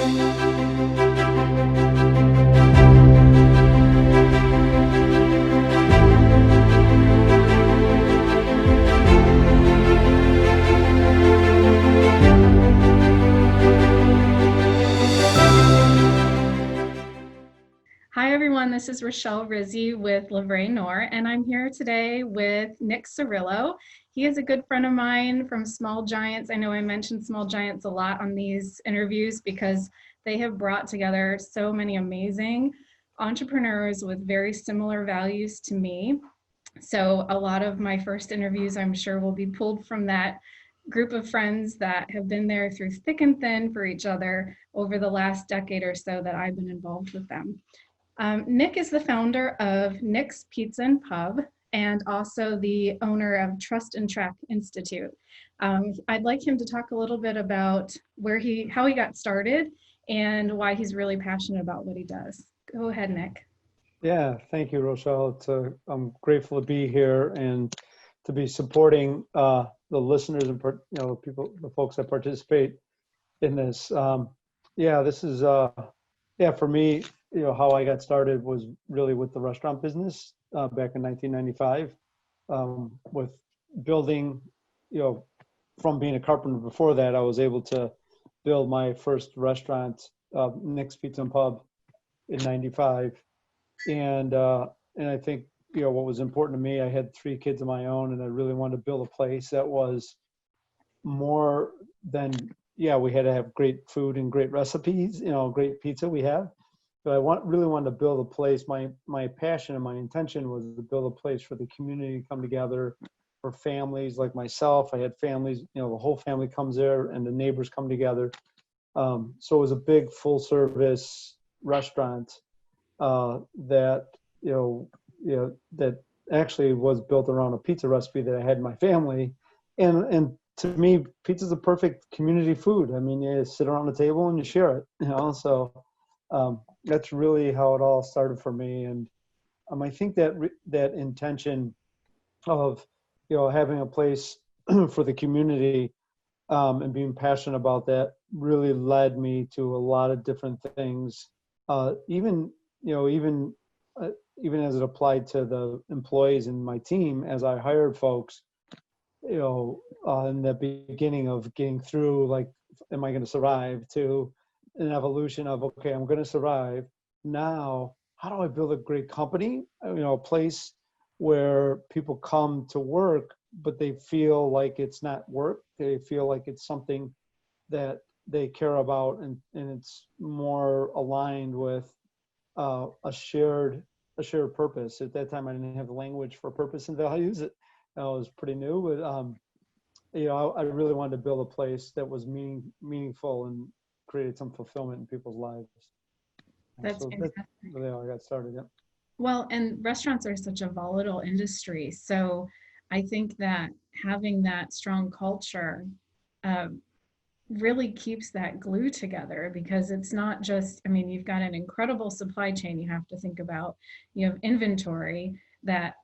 Hi everyone, this is Rochelle Rizzi with Vrai, and I'm here today with Nick Sarillo. He is a good friend of mine from Small Giants. I know I mentioned Small Giants a lot on these interviews because they have brought together so many amazing entrepreneurs with very similar values to me. So a lot of my first interviews, I'm sure, will be pulled from that group of friends that have been there through thick and thin for each other over the last decade or so that I've been involved with them. Nick is the founder of Nick's Pizza and Pub and also the owner of Trust and Track Institute. I'd like him to talk a little bit about how he got started and why he's really passionate about what he does. Go ahead, Nick. Yeah, thank you, Rochelle. I'm grateful to be here and to be supporting the listeners and the folks that participate in this. This is for me. How I got started was really with the restaurant business back in 1995, with building. From being a carpenter before that, I was able to build my first restaurant, Nick's Pizza and Pub, in '95. And I think, what was important to me, I had 3 kids of my own, and I really wanted to build a place that was more than, we had to have great food and great recipes, great pizza we have. But I really wanted to build a place. My passion and my intention was to build a place for the community to come together, for families like myself. I had families, the whole family comes there and the neighbors come together. So it was a big full service restaurant that actually was built around a pizza recipe that I had in my family, and to me, pizza is a perfect community food. I mean, you sit around the table and you share it, So that's really how it all started for me, and I think that intention of having a place for the community and being passionate about that really led me to a lot of different things, even as it applied to the employees in my team. As I hired folks, in the beginning of getting through, like, am I going to survive, to an evolution of, okay, I'm going to survive. Now, how do I build a great company? A place where people come to work, but they feel like it's not work. They feel like it's something that they care about, and it's more aligned with a shared purpose. At that time, I didn't have the language for purpose and values. It was pretty new, but I really wanted to build a place that was meaningful and created some fulfillment in people's lives. That's fantastic. That's really how I got started. Yeah. Well, and restaurants are such a volatile industry, so I think that having that strong culture really keeps that glue together, because it's not just, you've got an incredible supply chain you have to think about. You have inventory that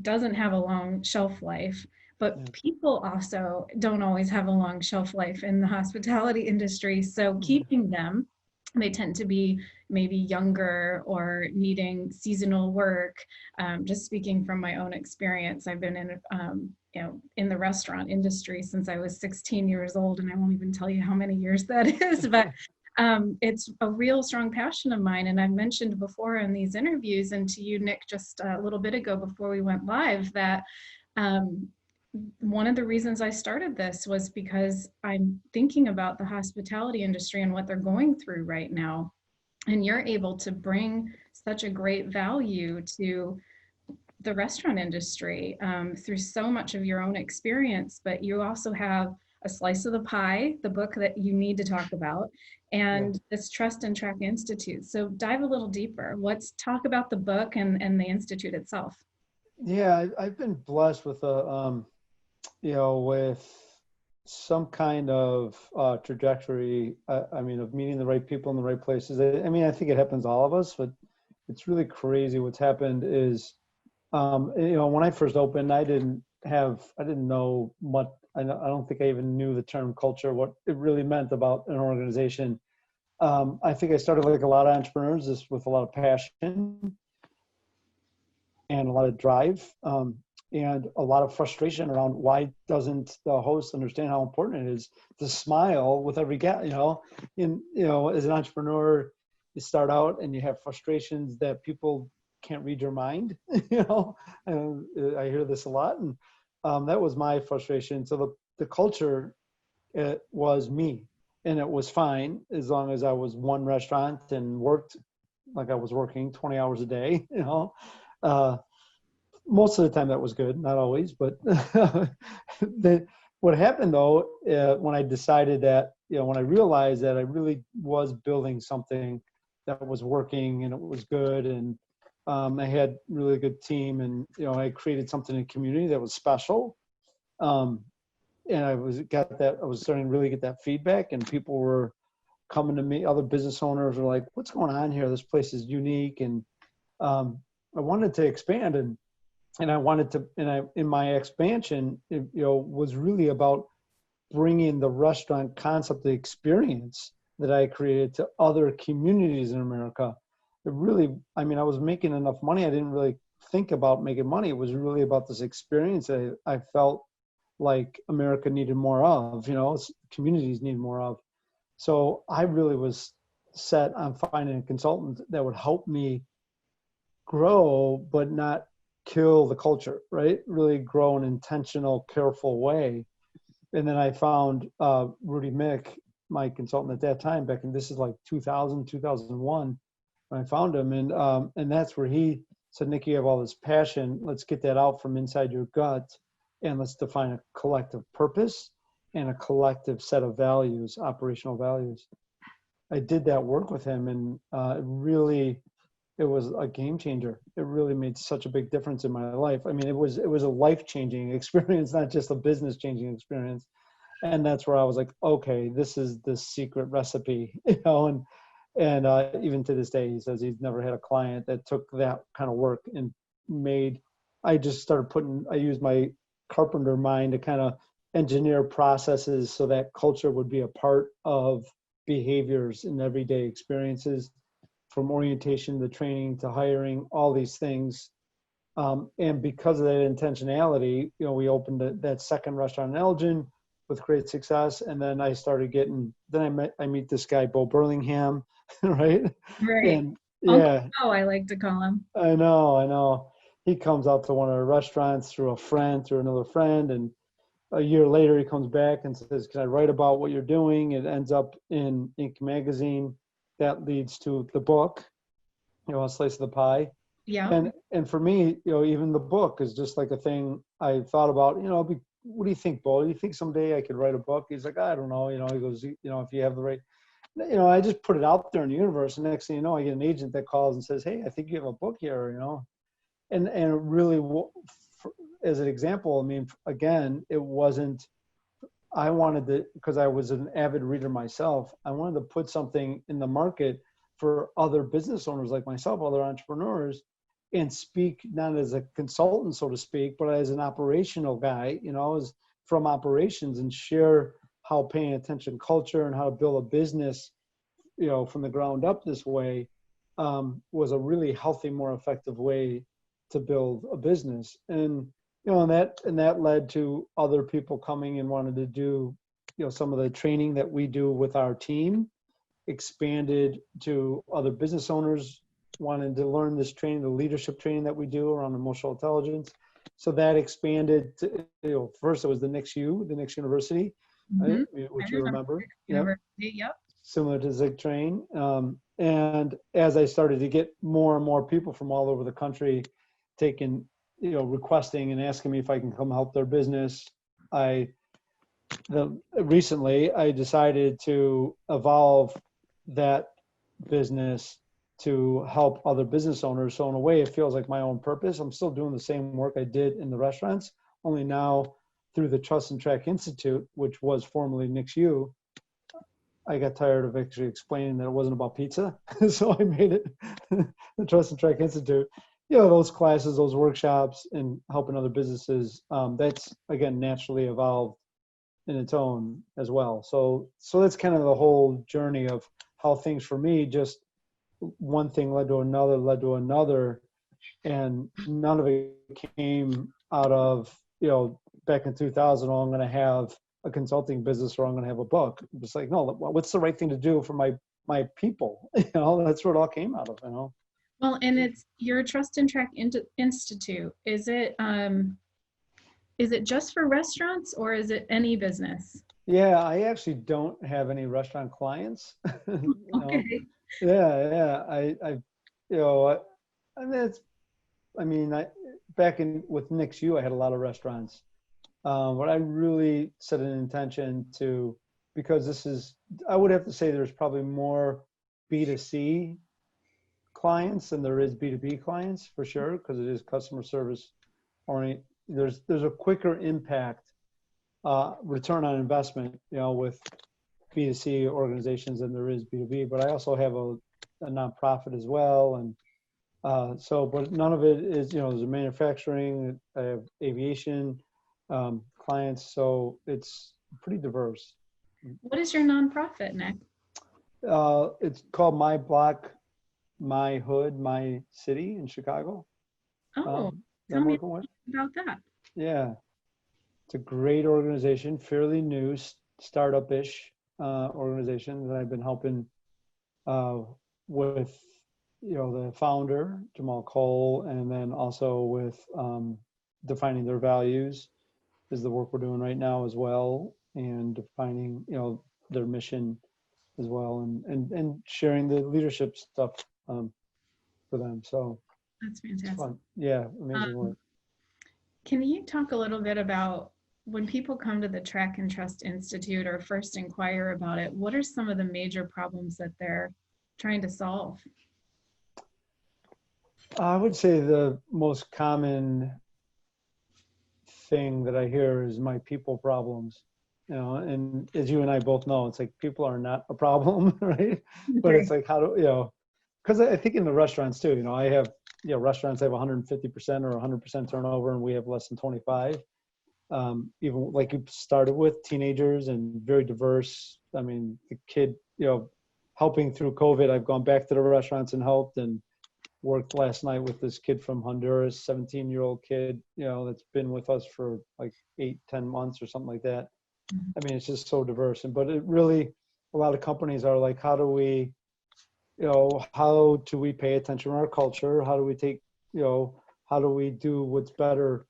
doesn't have a long shelf life, but people also don't always have a long shelf life in the hospitality industry. So keeping them, they tend to be maybe younger or needing seasonal work. Just speaking from my own experience, I've been in the restaurant industry since I was 16 years old, and I won't even tell you how many years that is, but it's a real strong passion of mine. And I've mentioned before in these interviews, and to you, Nick, just a little bit ago before we went live, that one of the reasons I started this was because I'm thinking about the hospitality industry and what they're going through right now. And you're able to bring such a great value to the restaurant industry through so much of your own experience, but you also have a slice of the pie, the book that you need to talk about, and this Trust and Track Institute. So dive a little deeper. Let's talk about the book and the Institute itself. Yeah, I've been blessed with with some kind of trajectory, of meeting the right people in the right places. I think it happens to all of us, but it's really crazy what's happened is, when I first opened, I didn't know much. I don't think I even knew the term culture, what it really meant about an organization. I think I started like a lot of entrepreneurs, just with a lot of passion and a lot of drive, and a lot of frustration around why doesn't the host understand how important it is to smile with every guest. As an entrepreneur, you start out and you have frustrations that people can't read your mind. And I hear this a lot, and that was my frustration. So the culture, it was me, and it was fine as long as I was one restaurant and worked like I was working 20 hours a day. Uh, Most of the time that was good, not always, but what happened though, when I decided that, when I realized that I really was building something that was working and it was good, and I had really good team, and I created something in the community that was special. Um, and I was starting to really get that feedback, and people were coming to me. Other business owners were like, "What's going on here? This place is unique," and I wanted to expand, and I wanted to, in my expansion, it, was really about bringing the restaurant concept, the experience that I created, to other communities in America. It really, I was making enough money. I didn't really think about making money. It was really about this experience that I felt like America needed more of, communities need more of. So I really was set on finding a consultant that would help me grow, but not kill the culture, right? Really grow in an intentional, careful way. And then I found Rudy Mick, my consultant at that time, this is like 2000, 2001, when I found him. And that's where he said, "Nick, you have all this passion. Let's get that out from inside your gut, and let's define a collective purpose and a collective set of values, operational values." I did that work with him, and it was a game changer. It really made such a big difference in my life. It was a life-changing experience, not just a business-changing experience. And that's where I was like, okay, this is the secret recipe, and even to this day, he says he's never had a client that took that kind of work and I just started I used my carpenter mind to kind of engineer processes so that culture would be a part of behaviors and everyday experiences, from orientation to training to hiring, all these things. And because of that intentionality, we opened that second restaurant in Elgin with great success. And then I meet this guy, Bo Burlingham, right? Right. And Uncle yeah, Bo, I like to call him. I know. He comes out to one of our restaurants through another friend. And a year later, he comes back and says, "Can I write about what you're doing?" It ends up in Inc. magazine. That leads to the book, A Slice of the Pie. Yeah. And for me, even the book is just like a thing I thought about, what do you think, Bo? Do you think someday I could write a book? He's like, "I don't know." He goes, "If you have the right," I just put it out there in the universe. And next thing you know, I get an agent that calls and says, "Hey, I think you have a book here," and it really, as an example, again, it wasn't, I wanted to, because I was an avid reader myself, I wanted to put something in the market for other business owners like myself, other entrepreneurs, and speak not as a consultant, so to speak, but as an operational guy, as from operations, and share how paying attention culture and how to build a business, from the ground up this way, was a really healthy, more effective way to build a business. And that led to other people coming and wanted to do, some of the training that we do with our team, expanded to other business owners wanting to learn this training, the leadership training that we do around emotional intelligence. So that expanded to, first it was the Knicks University, right? Which you remember. University, yep. Similar to Zig Train. And as I started to get more and more people from all over the country requesting and asking me if I can come help their business, recently I decided to evolve that business to help other business owners. So in a way, it feels like my own purpose. I'm still doing the same work I did in the restaurants, only now through the Trust and Track Institute, which was formerly Nick's U. I got tired of actually explaining that it wasn't about pizza. So I made it the Trust and Track Institute. Those classes, those workshops, and helping other businesses, that's, again, naturally evolved in its own as well. So that's kind of the whole journey of how things for me, just one thing led to another, and none of it came out of, back in 2000, oh, I'm going to have a consulting business or I'm going to have a book. It's like, no, what's the right thing to do for my people? That's where it all came out of. Well, and it's your Trust and Track Institute. Is it just for restaurants or is it any business? Yeah, I actually don't have any restaurant clients. Okay. Yeah. You know, I mean, back in with Nick's I had a lot of restaurants. But I really set an intention to, because I would have to say there's probably more B2C clients than there is B2B clients for sure, because it is customer service oriented. There's a quicker impact, return on investment, with B2C organizations than there is B2B. But I also have a nonprofit as well, and but none of it is, there's a manufacturing, I have aviation clients, so it's pretty diverse. What is your nonprofit, Nick? It's called My Block, My Hood, My City in Chicago. Oh, That tell I'm me working with. about that. Yeah, it's a great organization, fairly new, startup-ish organization that I've been helping with, the founder, Jamal Cole, and then also with defining their values is the work we're doing right now as well, and defining, their mission as well, and sharing the leadership stuff for them. So That's it's fantastic. fun. Yeah, amazing work. Can you talk a little bit about when people come to the Track and Trust Institute or first inquire about it, what are some of the major problems that they're trying to solve? I would say the most common thing that I hear is my people problems. And as you and I both know, it's like people are not a problem, right? But Right. it's like, how do, because I think in the restaurants too, I have, restaurants have 150% or 100% turnover, and we have less than 25. Even like you started with, teenagers and very diverse. I mean, the kid, helping through COVID, I've gone back to the restaurants and helped, and worked last night with this kid from Honduras, 17-year-old kid, that's been with us for like 8-10 months or something like that. I mean, it's just so diverse. But it really, a lot of companies are like, how do we pay attention to our culture? How do we take, how do we do what's better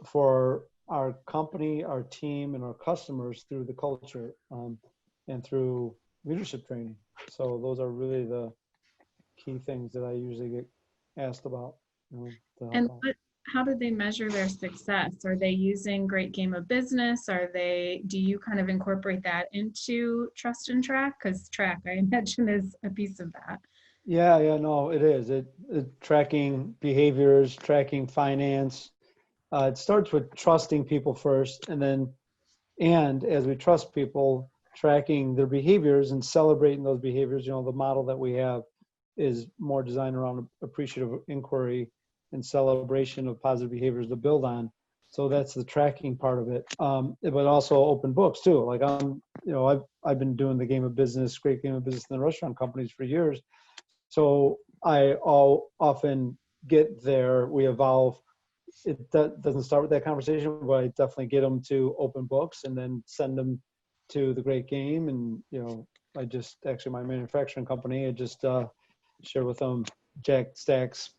for our company, our team, and our customers through the culture, and through leadership training? So those are really the key things that I usually get asked about. To help And out. how do they measure their success? Are they using Great Game of Business? Do you kind of incorporate that into Trust and Track? Because Track, I imagine, is a piece of that. Yeah, no, it is. It tracking behaviors, tracking finance. It starts with trusting people first, and as we trust people, tracking their behaviors and celebrating those behaviors. The model that we have is more designed around appreciative inquiry and celebration of positive behaviors to build on. So that's the tracking part of it. But also open books too. Like I've been doing the game of business, great game of business in the restaurant companies for years. So I often get there. We evolve. It doesn't start with that conversation, but I definitely get them to open books and then send them to the great game. And I just actually, my manufacturing company, I just shared with them Jack Stack's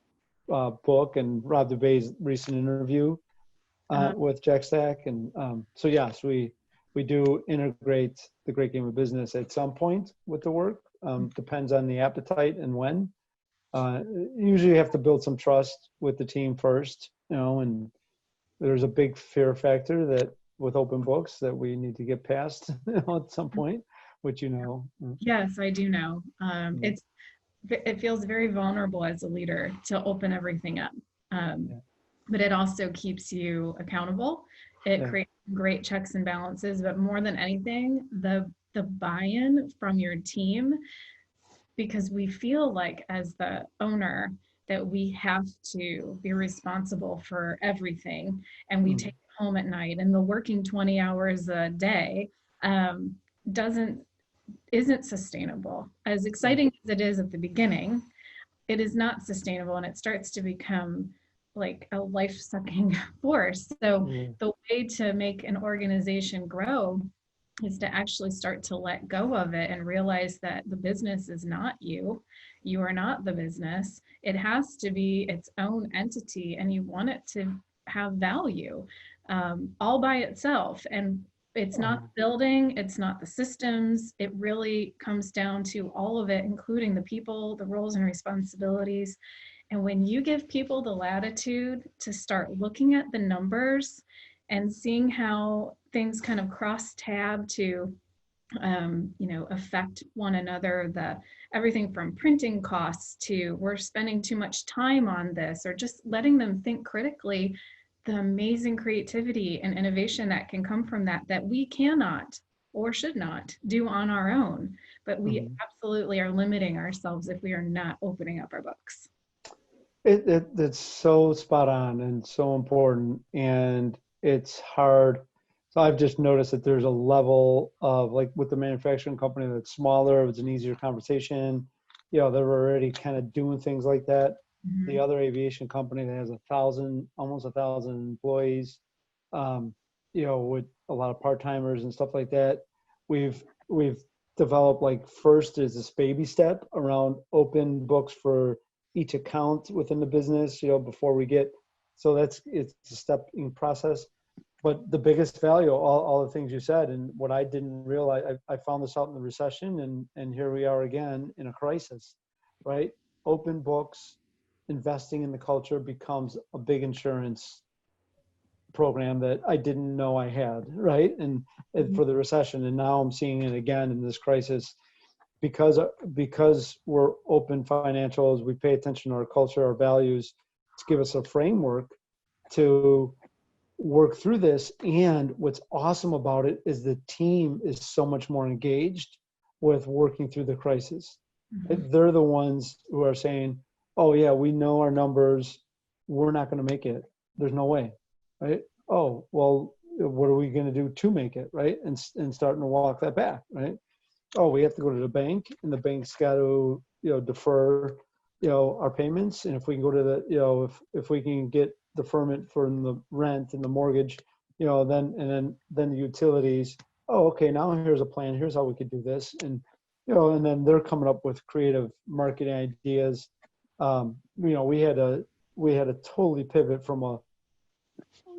book and Rob DeBay's recent interview with Jack Stack. And so yes, we do integrate the great game of business at some point with the work. Depends on the appetite and when. Usually you have to build some trust with the team first, and there's a big fear factor that with open books that we need to get past at some point, which Yes, I do know. It feels very vulnerable as a leader to open everything up. Yeah. But it also keeps you accountable. It Yeah. creates great checks and balances, but more than anything, the buy-in from your team, because we feel like as the owner that we have to be responsible for everything, and we take it home at night, and the working 20 hours a day doesn't isn't sustainable. As exciting as it is at the beginning, it is not sustainable, and it starts to become like a life-sucking force. So Yeah. the way to make an organization grow is to actually start to let go of it and realize that the business is not you. You are not the business. It has to be its own entity, and you want it to have value all by itself. And it's not Um, building, it's not the systems. It really comes down to all of it, including the people, the roles and responsibilities. And when you give people the latitude to start looking at the numbers and seeing how things kind of cross tab to affect one another, the everything from printing costs to we're spending too much time on this, or just letting them think critically, the amazing creativity and innovation that can come from that, that we cannot or should not do on our own. But we mhm. absolutely are limiting ourselves if we are not opening up our books. It's so spot on and so important, and it's hard. So I've just noticed that there's a level of, like, with the manufacturing company that's smaller, it's an easier conversation. They're already kind of doing things like that. The Mhm. other aviation company that has almost 1,000 employees, um, with a lot of part-timers and stuff like that. We've developed, like, first is this baby step around open books for each account within the business, before we get, so it's a stepping process. But the biggest value, all the things you said, and what I didn't realize, I found this out in the recession, and here we are again in a crisis, right? Open books, investing in the culture becomes a big insurance program that I didn't know I had, right? And for the recession, and now I'm seeing it again in this crisis, because we're open financials, we pay attention to our culture, our values, to give us a framework to work through this. And what's awesome about it is the team is so much more engaged with working through the crisis. Mhm. They're the ones who are saying, oh yeah, we know our numbers, we're not going to make it, there's no way, right? Oh well, what are we going to do to make it, right? And starting to walk that back, right? Oh, we have to go to the bank, and the bank's got to, defer, our payments. And if we can go to the, if we can get deferment for the rent and the mortgage, then the utilities. Oh, okay, now here's a plan. Here's how we could do this. And then they're coming up with creative marketing ideas. We had a totally pivot from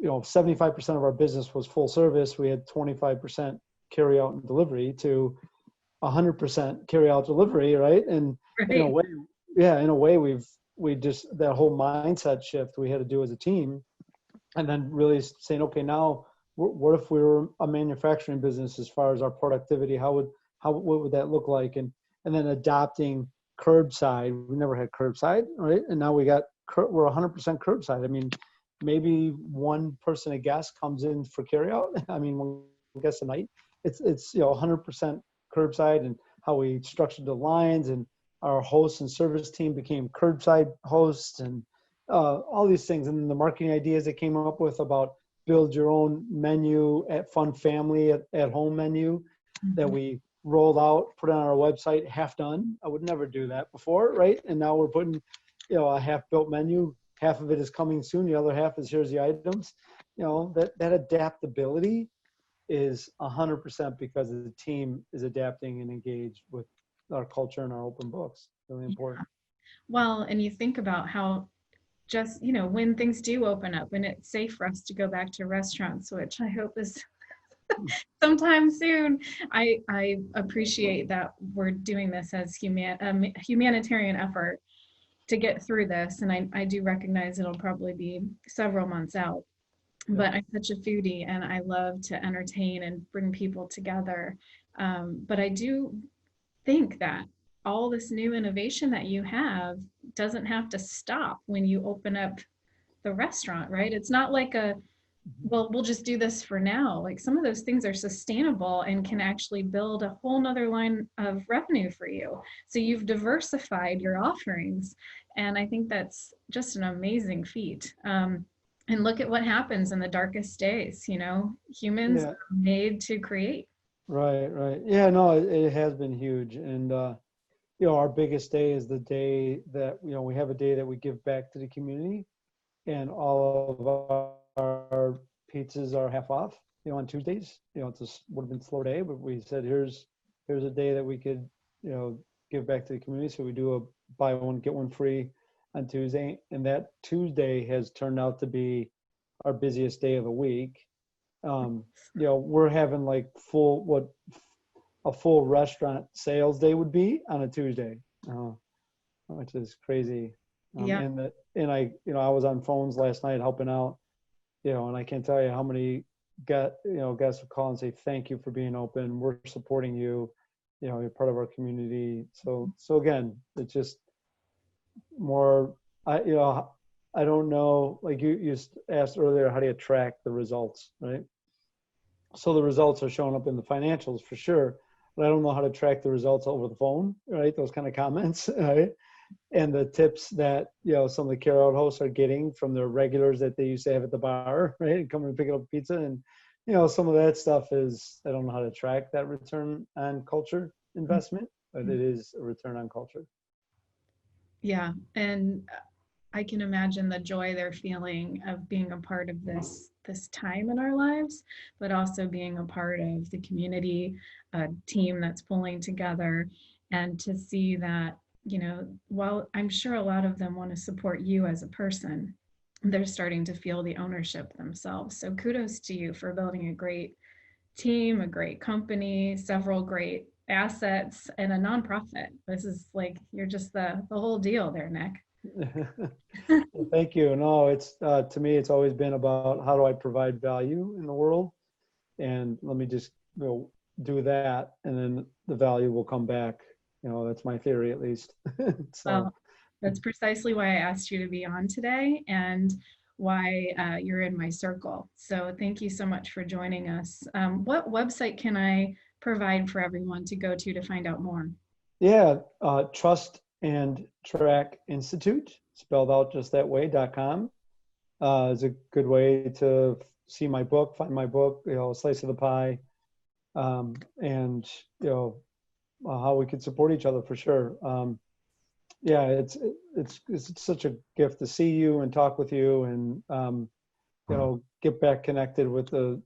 75% of our business was full service. We had 25% carry out and delivery to 100% carry out delivery, right? And in a Right. way, yeah, in a way, we just, that whole mindset shift we had to do as a team, and then really saying, okay, now what if we were a manufacturing business as far as our productivity? What would that look like? And then adopting curbside. We never had curbside, right? And now we're 100% curbside. I mean, maybe one person, a guest, comes in for carry out. I mean, one guest a night. It's 100% curbside, and how we structured the lines, and our hosts and service team became curbside hosts, and all these things. And then the marketing ideas that came up with about build your own menu at Fun Family at home menu that Mhm. we rolled out, put it on our website, half done. I would never do that before, right? And now we're putting, a half built menu. Half of it is coming soon. The other half is, here's the items. That adaptability is 100% because the team is adapting and engaged with our culture and our open books. Really important. Well, and you think about how just, when things do open up and it's safe for us to go back to restaurants, which I hope is sometime soon. I appreciate that we're doing this as humanitarian effort to get through this. And I do recognize it'll probably be several months out. Yeah. But I'm such a foodie and I love to entertain and bring people together. But I do think that all this new innovation that you have doesn't have to stop when you open up the restaurant, right? It's not like well, we'll just do this for now. Like some of those things are sustainable and can actually build a whole nother line of revenue for you. So you've diversified your offerings. And I think that's just an amazing feat. And look at what happens in the darkest days. Humans Yeah. are made to create. Right, right. Yeah, no, it has been huge. And, our biggest day is the day that, we have a day that we give back to the community, and all of our pizzas are half off, on Tuesdays. Would have been a slow day, but we said, here's a day that we could, give back to the community. So we do a buy one, get one free on Tuesday. And that Tuesday has turned out to be our busiest day of the week. We're having like what a full restaurant sales day would be on a Tuesday, which is crazy. Yeah. I was on phones last night helping out, and I can't tell you how many guests would call and say, thank you for being open. We're supporting you. You're part of our community. So again, it's just more, I don't know, like you asked earlier, how do you track the results, right? So the results are showing up in the financials for sure, but I don't know how to track the results over the phone, right? Those kind of comments, right? And the tips that, some of the carry-out hosts are getting from their regulars that they used to have at the bar, right? And coming and picking up pizza. And, some of that stuff is, I don't know how to track that return on culture investment, but it is a return on culture. Yeah. And I can imagine the joy they're feeling of being a part of this time in our lives, but also being a part of the community, a team that's pulling together, and to see that, while I'm sure a lot of them want to support you as a person, they're starting to feel the ownership themselves. So kudos to you for building a great team, a great company, several great assets, and a nonprofit. This is like, you're just the whole deal there, Nick. Well, thank you. No, it's to me, it's always been about how do I provide value in the world, and let me just do that, and then the value will come back. That's my theory, at least. So Well, that's precisely why I asked you to be on today, and why you're in my circle. So thank you so much for joining us. What website can I provide for everyone to go to find out more? yeah, Trust and Track Institute, spelled out just that way.com, is a good way to see my book, find my book, Slice of the Pie, and how we could support each other for sure. Yeah, it's such a gift to see you and talk with you, and get back connected with the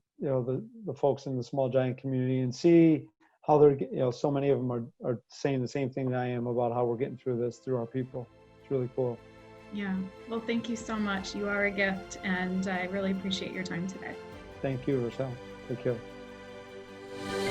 folks in the small giant community, and see how they're so many of them are saying the same thing that I am about how we're getting through this through our people. It's really cool. Yeah. Well, thank you so much. You are a gift, and I really appreciate your time today. Thank you, Rochelle. Take care.